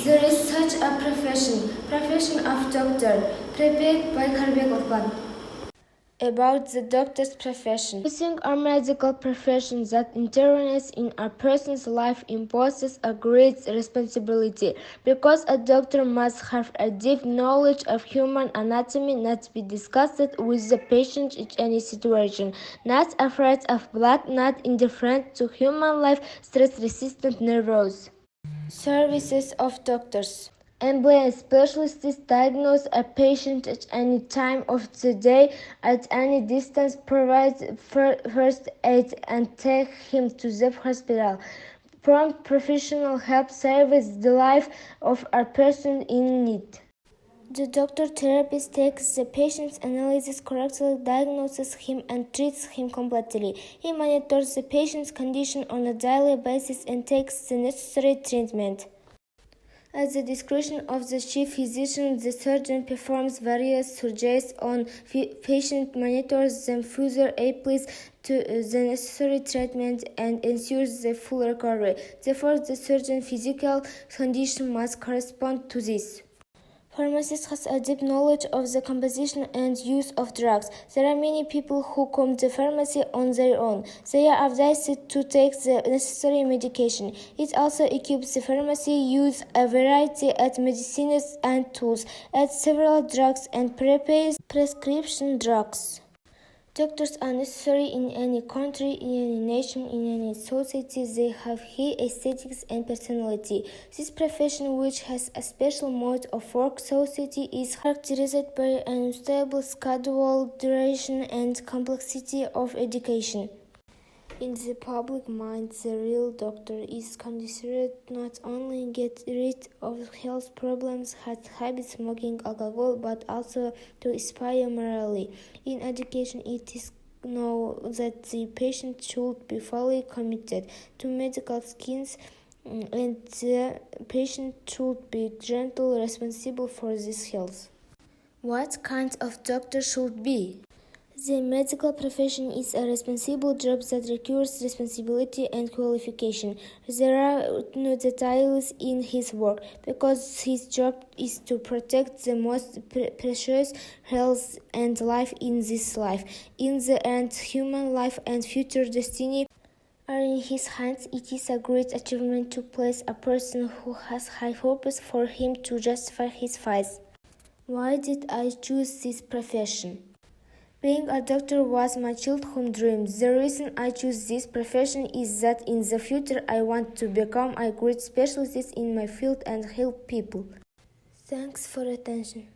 There is such a profession of doctor, prepared by Kәрібек Ұлпан. About the doctor's profession. Choosing a medical profession that intervenes in a person's life imposes a great responsibility, because a doctor must have a deep knowledge of human anatomy, not be disgusted with the patient in any situation, not afraid of blood, not indifferent to human life, stress-resistant nervous. Services of doctors. Ambulance specialists diagnose a patient at any time of the day, at any distance, provide first aid and take him to the hospital. Prompt professional help saves the life of a person in need. The doctor-therapist takes the patient, analyzes, correctly diagnoses him and treats him completely. He monitors the patient's condition on a daily basis and takes the necessary treatment. At the discretion of the chief physician, the surgeon performs various surgeries on patient, monitors them further, applies the necessary treatment, and ensures the full recovery. Therefore, the surgeon's physical condition must correspond to this. Pharmacist has a deep knowledge of the composition and use of drugs. There are many people who come to pharmacy on their own. They are advised to take the necessary medication. It also equips the pharmacy use a variety of medicines and tools, adds several drugs, and prepares prescription drugs. Doctors are necessary in any country, in any nation, in any society. They have high aesthetics and personality. This profession, which has a special mode of work, society is characterized by an unstable schedule, duration, and complexity of education. In the public mind, the real doctor is considered not only get rid of health problems, habits, smoking, alcohol, but also to inspire morally. In education, it is known that the patient should be fully committed to medical skills, and the patient should be gentle, responsible for his health. What kind of doctor should be? The medical profession is a responsible job that requires responsibility and qualification. There are no details in his work, because his job is to protect the most precious health and life in this life. In the end, human life and future destiny are in his hands. It is a great achievement to place a person who has high hopes for him to justify his faith. Why did I choose this profession? Being a doctor was my childhood dream. The reason I choose this profession is that in the future I want to become a great specialist in my field and help people. Thanks for attention.